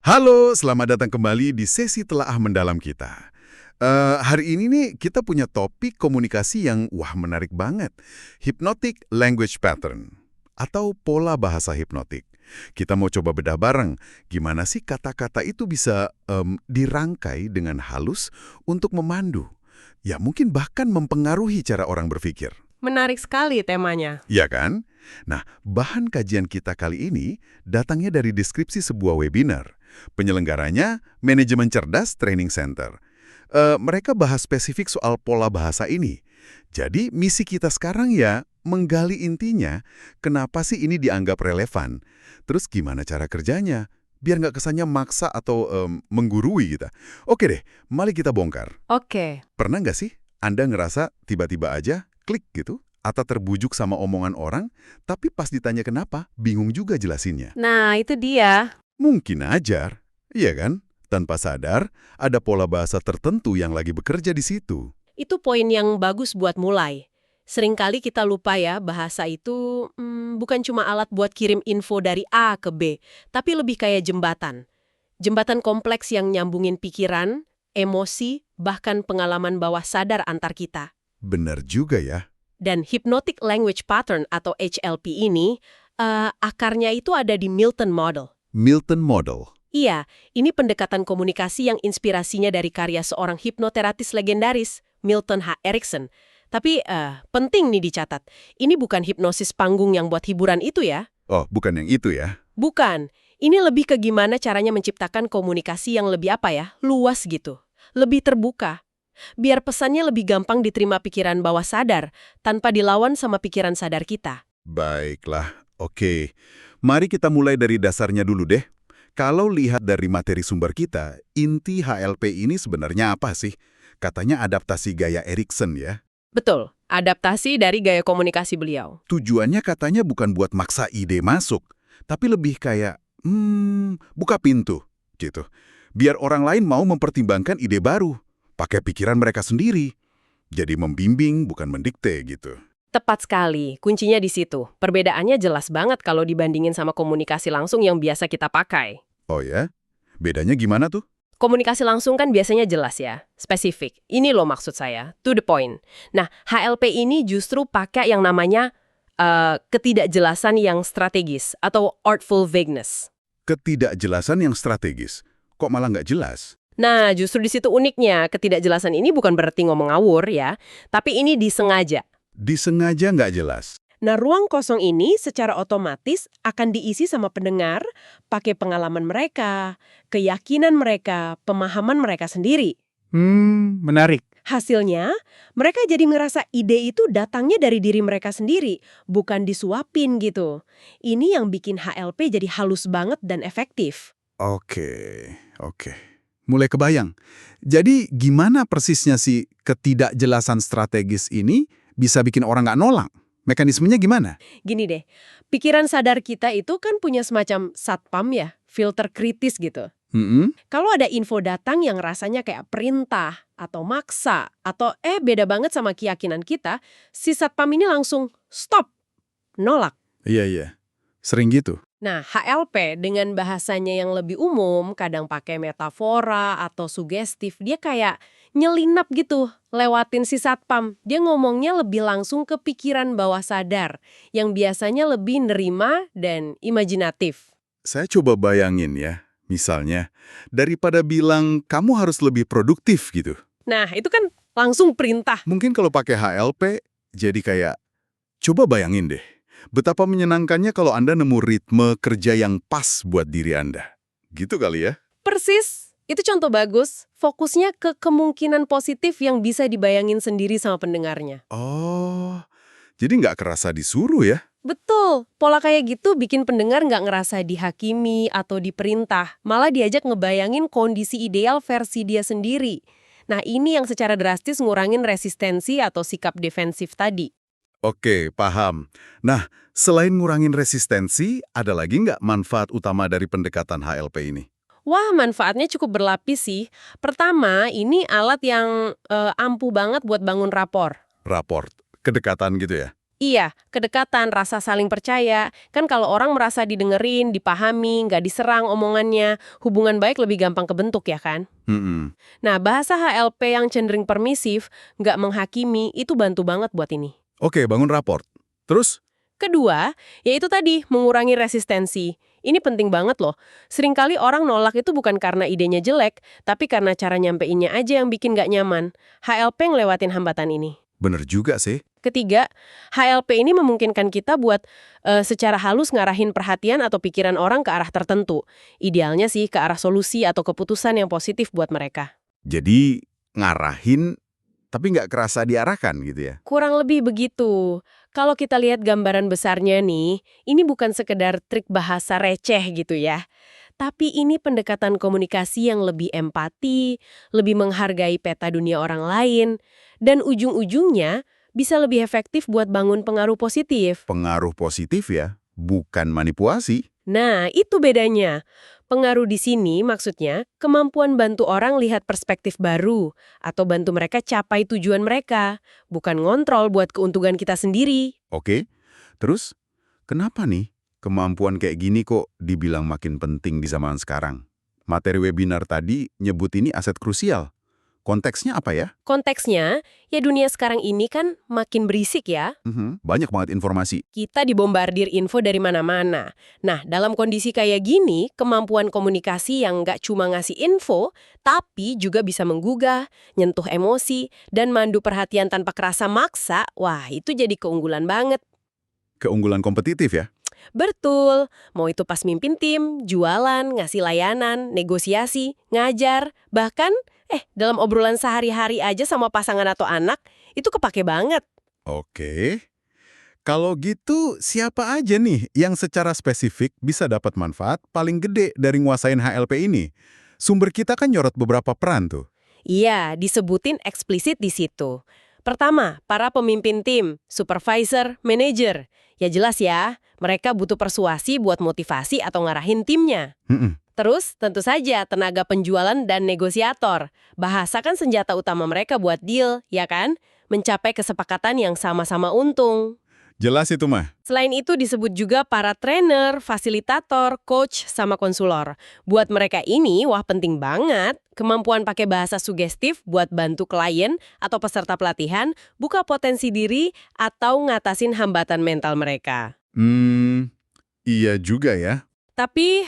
Halo, selamat datang kembali di sesi telaah mendalam kita. Hari ini nih kita punya topik komunikasi yang menarik banget. Hypnotic language pattern atau pola bahasa hipnotik. Kita mau coba bedah bareng gimana sih kata-kata itu bisa dirangkai dengan halus untuk memandu. Ya mungkin bahkan mempengaruhi cara orang berpikir. Menarik sekali temanya. Ya kan? Nah, bahan kajian kita kali ini datangnya dari deskripsi sebuah webinar. Penyelenggaranya Manajemen Cerdas Training Center. Mereka bahas spesifik soal pola bahasa ini. Jadi misi kita sekarang ya menggali intinya kenapa sih ini dianggap relevan. Terus gimana cara kerjanya? Biar nggak kesannya maksa atau menggurui kita. Oke deh, mari kita bongkar. Oke. Pernah nggak sih Anda ngerasa tiba-tiba aja klik gitu? Atau terbujuk sama omongan orang, tapi pas ditanya kenapa, bingung juga jelasinnya. Nah, itu dia. Mungkin ajar, iya kan? Tanpa sadar, ada pola bahasa tertentu yang lagi bekerja di situ. Itu poin yang bagus buat mulai. Seringkali kita lupa ya, bahasa itu bukan cuma alat buat kirim info dari A ke B, tapi lebih kayak jembatan. Jembatan kompleks yang nyambungin pikiran, emosi, bahkan pengalaman bawah sadar antar kita. Benar juga ya. Dan Hypnotic Language Pattern atau HLP ini, akarnya itu ada di Milton Model. Milton Model. Iya, ini pendekatan komunikasi yang inspirasinya dari karya seorang hipnoterapis legendaris, Milton H. Erickson. Tapi penting nih dicatat, ini bukan hipnosis panggung yang buat hiburan itu ya. Oh, bukan yang itu ya? Bukan, ini lebih ke gimana caranya menciptakan komunikasi yang lebih luas gitu. Lebih terbuka. Biar pesannya lebih gampang diterima pikiran bawah sadar, tanpa dilawan sama pikiran sadar kita. Baiklah, oke. Mari kita mulai dari dasarnya dulu deh. Kalau lihat dari materi sumber kita, inti HLP ini sebenarnya apa sih? Katanya adaptasi gaya Erickson ya. Betul, adaptasi dari gaya komunikasi beliau. Tujuannya katanya bukan buat maksa ide masuk, tapi lebih kayak, buka pintu, gitu. Biar orang lain mau mempertimbangkan ide baru, pakai pikiran mereka sendiri. Jadi membimbing, bukan mendikte gitu. Tepat sekali, kuncinya di situ. Perbedaannya jelas banget kalau dibandingin sama komunikasi langsung yang biasa kita pakai. Oh ya? Bedanya gimana tuh? Komunikasi langsung kan biasanya jelas ya, spesifik. Ini loh maksud saya, to the point. Nah, HLP ini justru pakai yang namanya ketidakjelasan yang strategis atau artful vagueness. Ketidakjelasan yang strategis. Kok malah nggak jelas? Nah, justru di situ uniknya, ketidakjelasan ini bukan berarti ngomong ngawur ya, tapi ini disengaja. Disengaja nggak jelas. Nah, ruang kosong ini secara otomatis akan diisi sama pendengar, pakai pengalaman mereka, keyakinan mereka, pemahaman mereka sendiri. Menarik. Hasilnya, mereka jadi ngerasa ide itu datangnya dari diri mereka sendiri, bukan disuapin gitu. Ini yang bikin HLP jadi halus banget dan efektif. Oke. Mulai kebayang. Jadi gimana persisnya sih ketidakjelasan strategis ini bisa bikin orang nggak nolak? Mekanismenya gimana? Gini deh, pikiran sadar kita itu kan punya semacam satpam ya, filter kritis gitu. Kalau ada info datang yang rasanya kayak perintah, atau maksa, atau beda banget sama keyakinan kita, si satpam ini langsung stop, nolak. Iya. Sering gitu. Nah, HLP dengan bahasanya yang lebih umum, kadang pakai metafora atau sugestif, dia kayak nyelinap gitu, lewatin si satpam. Dia ngomongnya lebih langsung ke pikiran bawah sadar, yang biasanya lebih nerima dan imajinatif. Saya coba bayangin ya, misalnya, daripada bilang kamu harus lebih produktif gitu. Nah, itu kan langsung perintah. Mungkin kalau pakai HLP, jadi kayak, coba bayangin deh, betapa menyenangkannya kalau Anda nemu ritme kerja yang pas buat diri Anda. Gitu kali ya? Persis, itu contoh bagus. Fokusnya ke kemungkinan positif yang bisa dibayangin sendiri sama pendengarnya. Oh, jadi nggak kerasa disuruh ya? Betul, pola kayak gitu bikin pendengar nggak ngerasa dihakimi atau diperintah, malah diajak ngebayangin kondisi ideal versi dia sendiri. Nah, ini yang secara drastis ngurangin resistensi atau sikap defensif tadi. Oke, paham. Nah, selain ngurangin resistensi, ada lagi nggak manfaat utama dari pendekatan HLP ini? Wah, manfaatnya cukup berlapis sih. Pertama, ini alat yang ampuh banget buat bangun rapor. Raport, kedekatan gitu ya? Iya, kedekatan, rasa saling percaya. Kan kalau orang merasa didengerin, dipahami, nggak diserang omongannya, hubungan baik lebih gampang kebentuk ya kan? Mm-mm. Nah, bahasa HLP yang cenderung permisif, nggak menghakimi, itu bantu banget buat ini. Oke, bangun raport. Terus? Kedua, yaitu tadi, mengurangi resistensi. Ini penting banget loh. Seringkali orang nolak itu bukan karena idenya jelek, tapi karena cara nyampeinnya aja yang bikin nggak nyaman. HLP ngelewatin hambatan ini. Bener juga sih. Ketiga, HLP ini memungkinkan kita buat secara halus ngarahin perhatian atau pikiran orang ke arah tertentu. Idealnya sih ke arah solusi atau keputusan yang positif buat mereka. Jadi ngarahin tapi nggak kerasa diarahkan gitu ya? Kurang lebih begitu. Kalau kita lihat gambaran besarnya nih, ini bukan sekedar trik bahasa receh gitu ya. Tapi ini pendekatan komunikasi yang lebih empati, lebih menghargai peta dunia orang lain, dan ujung-ujungnya bisa lebih efektif buat bangun pengaruh positif. Pengaruh positif ya, bukan manipulasi. Nah, itu bedanya. Pengaruh di sini maksudnya kemampuan bantu orang lihat perspektif baru atau bantu mereka capai tujuan mereka, bukan ngontrol buat keuntungan kita sendiri. Oke, terus kenapa nih kemampuan kayak gini kok dibilang makin penting di zaman sekarang? Materi webinar tadi nyebut ini aset krusial. Konteksnya apa ya? Konteksnya, ya dunia sekarang ini kan makin berisik ya. Banyak banget informasi. Kita dibombardir info dari mana-mana. Nah, dalam kondisi kayak gini, kemampuan komunikasi yang nggak cuma ngasih info, tapi juga bisa menggugah, nyentuh emosi, dan mandu perhatian tanpa kerasa maksa, wah itu jadi keunggulan banget. Keunggulan kompetitif ya? Betul, mau itu pas mimpin tim, jualan, ngasih layanan, negosiasi, ngajar, bahkan dalam obrolan sehari-hari aja sama pasangan atau anak, itu kepake banget. Oke. Kalau gitu, siapa aja nih yang secara spesifik bisa dapat manfaat paling gede dari nguasain HLP ini? Sumber kita kan nyorot beberapa peran tuh. Iya, disebutin eksplisit di situ. Pertama, para pemimpin tim, supervisor, manager. Ya jelas ya, mereka butuh persuasi buat motivasi atau ngarahin timnya. Mm-mm. Terus, tentu saja tenaga penjualan dan negosiator. Bahasa kan senjata utama mereka buat deal, ya kan? Mencapai kesepakatan yang sama-sama untung. Jelas itu mah. Selain itu disebut juga para trainer, fasilitator, coach, sama konsulor. Buat mereka ini, wah penting banget. Kemampuan pakai bahasa sugestif buat bantu klien atau peserta pelatihan, buka potensi diri, atau ngatasin hambatan mental mereka. Iya juga ya. Tapi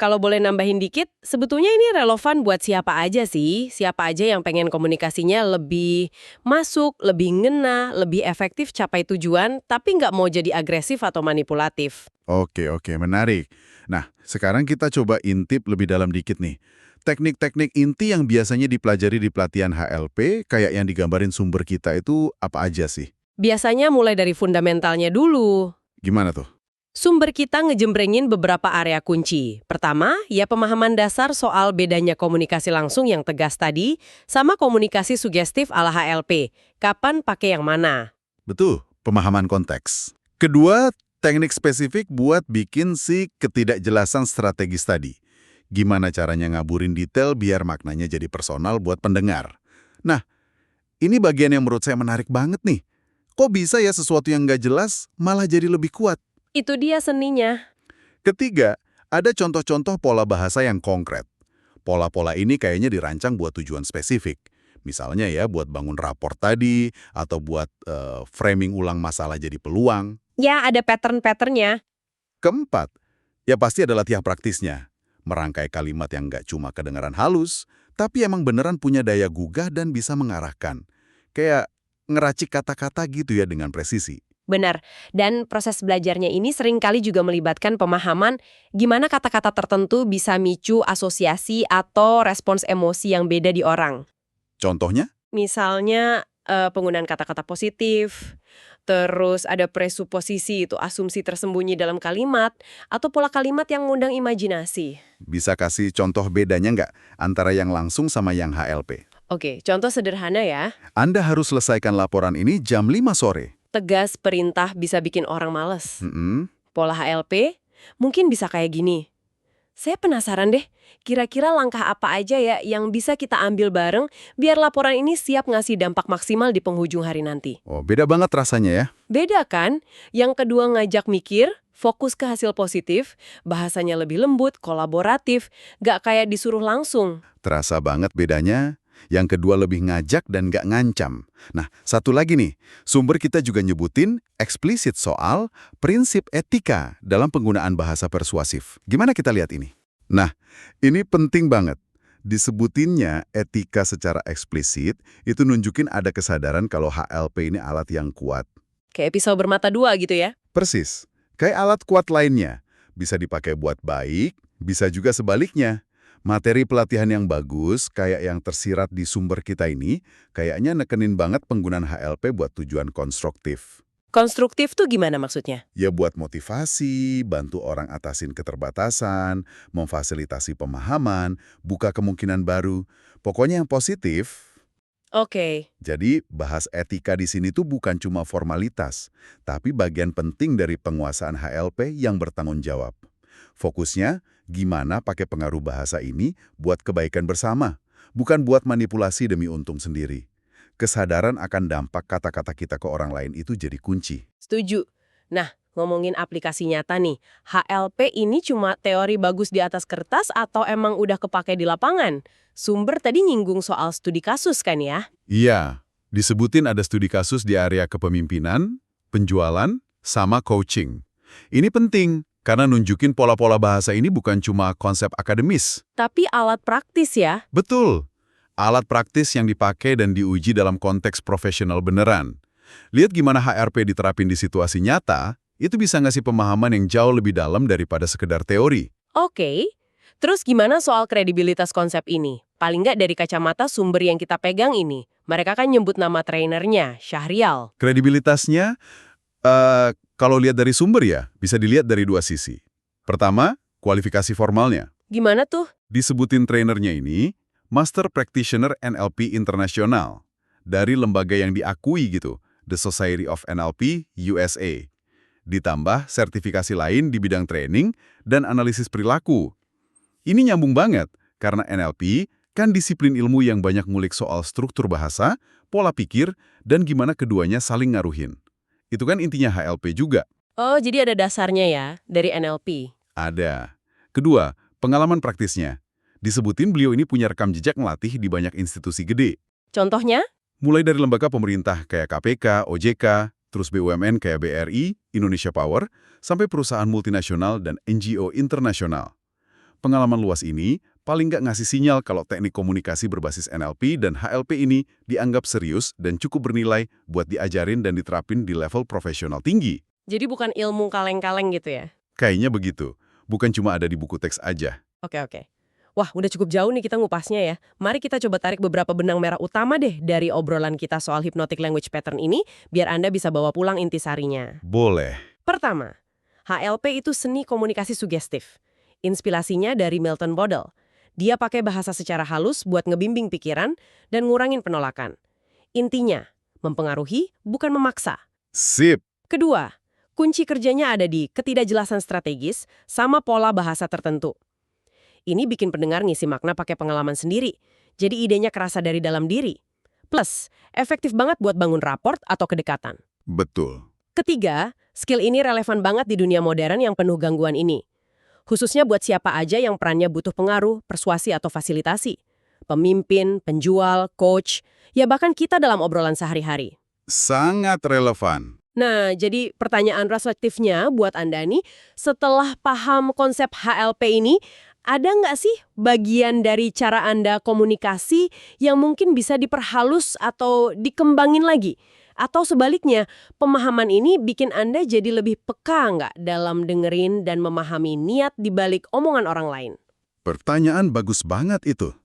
kalau boleh nambahin dikit, sebetulnya ini relevan buat siapa aja sih. Siapa aja yang pengen komunikasinya lebih masuk, lebih ngena, lebih efektif capai tujuan, tapi nggak mau jadi agresif atau manipulatif. Oke, menarik. Nah, sekarang kita coba intip lebih dalam dikit nih. Teknik-teknik inti yang biasanya dipelajari di pelatihan HLP, kayak yang digambarin sumber kita itu apa aja sih? Biasanya mulai dari fundamentalnya dulu. Gimana tuh? Sumber kita ngejembrengin beberapa area kunci. Pertama, ya pemahaman dasar soal bedanya komunikasi langsung yang tegas tadi sama komunikasi sugestif ala HLP. Kapan pakai yang mana? Betul, pemahaman konteks. Kedua, teknik spesifik buat bikin si ketidakjelasan strategis tadi. Gimana caranya ngaburin detail biar maknanya jadi personal buat pendengar. Nah, ini bagian yang menurut saya menarik banget nih. Kok bisa ya sesuatu yang nggak jelas malah jadi lebih kuat? Itu dia seninya. Ketiga, ada contoh-contoh pola bahasa yang konkret. Pola-pola ini kayaknya dirancang buat tujuan spesifik. Misalnya ya buat bangun raport tadi, atau buat framing ulang masalah jadi peluang. Ya, ada pattern-patternnya. Keempat, ya pasti ada latihan praktisnya. Merangkai kalimat yang nggak cuma kedengaran halus, tapi emang beneran punya daya gugah dan bisa mengarahkan. Kayak ngeracik kata-kata gitu ya dengan presisi. Benar, dan proses belajarnya ini seringkali juga melibatkan pemahaman gimana kata-kata tertentu bisa micu asosiasi atau respons emosi yang beda di orang. Contohnya? Misalnya penggunaan kata-kata positif, terus ada presuposisi itu asumsi tersembunyi dalam kalimat, atau pola kalimat yang mengundang imajinasi. Bisa kasih contoh bedanya nggak antara yang langsung sama yang HLP? Oke, contoh sederhana ya. Anda harus selesaikan laporan ini jam 5 sore. Tegas perintah bisa bikin orang males. Mm-mm. Pola HLP mungkin bisa kayak gini. Saya penasaran deh, kira-kira langkah apa aja ya yang bisa kita ambil bareng biar laporan ini siap ngasih dampak maksimal di penghujung hari nanti? Oh, beda banget rasanya ya. Beda kan? Yang kedua ngajak mikir, fokus ke hasil positif, bahasanya lebih lembut, kolaboratif, gak kayak disuruh langsung. Terasa banget bedanya. Yang kedua lebih ngajak dan nggak ngancam. Nah, satu lagi nih, sumber kita juga nyebutin eksplisit soal prinsip etika dalam penggunaan bahasa persuasif. Gimana kita lihat ini? Nah, ini penting banget. Disebutinnya etika secara eksplisit, itu nunjukin ada kesadaran kalau HLP ini alat yang kuat. Kayak pisau bermata dua gitu ya? Persis, kayak alat kuat lainnya. Bisa dipakai buat baik, bisa juga sebaliknya. Materi pelatihan yang bagus, kayak yang tersirat di sumber kita ini, kayaknya nekenin banget penggunaan HLP buat tujuan konstruktif. Konstruktif tuh gimana maksudnya? Ya buat motivasi, bantu orang atasin keterbatasan, memfasilitasi pemahaman, buka kemungkinan baru. Pokoknya yang positif. Oke. Jadi, bahas etika di sini tuh bukan cuma formalitas, tapi bagian penting dari penguasaan HLP yang bertanggung jawab. Fokusnya, gimana pakai pengaruh bahasa ini buat kebaikan bersama, bukan buat manipulasi demi untung sendiri. Kesadaran akan dampak kata-kata kita ke orang lain itu jadi kunci. Setuju. Nah, ngomongin aplikasi nyata nih, HLP ini cuma teori bagus di atas kertas atau emang udah kepake di lapangan? Sumber tadi nyinggung soal studi kasus kan ya? Iya, disebutin ada studi kasus di area kepemimpinan, penjualan, sama coaching. Ini penting, karena nunjukin pola-pola bahasa ini bukan cuma konsep akademis. Tapi alat praktis ya? Betul, alat praktis yang dipakai dan diuji dalam konteks profesional beneran. Lihat gimana HRP diterapin di situasi nyata, itu bisa ngasih pemahaman yang jauh lebih dalam daripada sekedar teori. Oke. Terus gimana soal kredibilitas konsep ini? Paling nggak dari kacamata sumber yang kita pegang ini. Mereka kan nyebut nama trainernya, Syahrial. Kredibilitasnya, kalau lihat dari sumber ya, bisa dilihat dari dua sisi. Pertama, kualifikasi formalnya. Gimana tuh? Disebutin trainernya ini, Master Practitioner NLP Internasional, dari lembaga yang diakui gitu, The Society of NLP USA. Ditambah sertifikasi lain di bidang training dan analisis perilaku. Ini nyambung banget, karena NLP kan disiplin ilmu yang banyak ngulik soal struktur bahasa, pola pikir, dan gimana keduanya saling ngaruhin. Itu kan intinya HLP juga. Oh, jadi ada dasarnya ya, dari NLP. Ada. Kedua, pengalaman praktisnya. Disebutin beliau ini punya rekam jejak ngelatih di banyak institusi gede. Contohnya? Mulai dari lembaga pemerintah kayak KPK, OJK, terus BUMN kayak BRI, Indonesia Power, sampai perusahaan multinasional dan NGO internasional. Pengalaman luas ini paling nggak ngasih sinyal kalau teknik komunikasi berbasis NLP dan HLP ini dianggap serius dan cukup bernilai buat diajarin dan diterapin di level profesional tinggi. Jadi bukan ilmu kaleng-kaleng gitu ya? Kayaknya begitu. Bukan cuma ada di buku teks aja. Oke. Wah, udah cukup jauh nih kita ngupasnya ya. Mari kita coba tarik beberapa benang merah utama deh dari obrolan kita soal hypnotic language pattern ini, biar Anda bisa bawa pulang intisarinya. Boleh. Pertama, HLP itu seni komunikasi sugestif. Inspirasinya dari Milton Bodel. Dia pakai bahasa secara halus buat ngebimbing pikiran dan ngurangin penolakan. Intinya, mempengaruhi bukan memaksa. Sip. Kedua, kunci kerjanya ada di ketidakjelasan strategis sama pola bahasa tertentu. Ini bikin pendengar ngisi makna pakai pengalaman sendiri. Jadi idenya kerasa dari dalam diri. Plus, efektif banget buat bangun raport atau kedekatan. Betul. Ketiga, skill ini relevan banget di dunia modern yang penuh gangguan ini. Khususnya buat siapa aja yang perannya butuh pengaruh, persuasi, atau fasilitasi. Pemimpin, penjual, coach, ya bahkan kita dalam obrolan sehari-hari. Sangat relevan. Nah, jadi pertanyaan reflektifnya buat Anda nih, setelah paham konsep HLP ini, ada nggak sih bagian dari cara Anda komunikasi yang mungkin bisa diperhalus atau dikembangin lagi? Atau sebaliknya, pemahaman ini bikin Anda jadi lebih peka nggak dalam dengerin dan memahami niat di balik omongan orang lain? Pertanyaan bagus banget itu.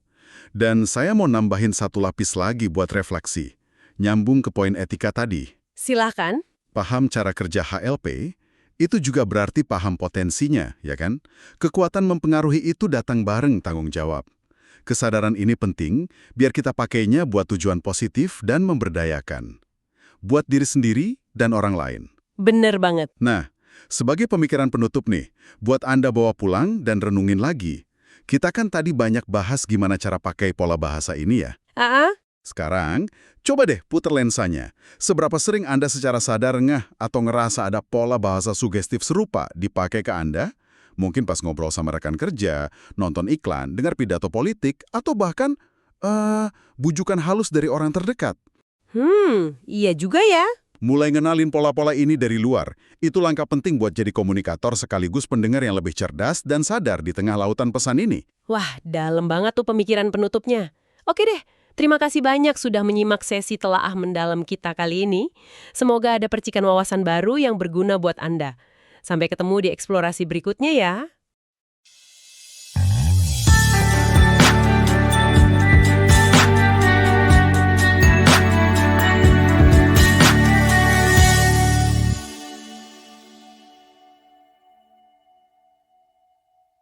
Dan saya mau nambahin satu lapis lagi buat refleksi. Nyambung ke poin etika tadi. Silahkan. Paham cara kerja HLP, itu juga berarti paham potensinya, ya kan? Kekuatan mempengaruhi itu datang bareng tanggung jawab. Kesadaran ini penting biar kita pakainya buat tujuan positif dan memberdayakan. Buat diri sendiri dan orang lain. Bener banget. Nah, Sebagai pemikiran penutup nih, buat Anda bawa pulang dan renungin lagi. Kita kan tadi banyak bahas gimana cara pakai pola bahasa ini ya. Ah, Sekarang, coba deh puter lensanya. Seberapa sering Anda secara sadar ngeh atau ngerasa ada pola bahasa sugestif serupa dipakai ke Anda? Mungkin pas ngobrol sama rekan kerja, nonton iklan, dengar pidato politik, atau bahkan bujukan halus dari orang terdekat. iya juga ya. Mulai ngenalin pola-pola ini dari luar, itu langkah penting buat jadi komunikator sekaligus pendengar yang lebih cerdas dan sadar di tengah lautan pesan ini. Wah, dalam banget tuh pemikiran penutupnya. Oke deh, terima kasih banyak sudah menyimak sesi telaah mendalam kita kali ini. Semoga ada percikan wawasan baru yang berguna buat Anda. Sampai ketemu di eksplorasi berikutnya ya.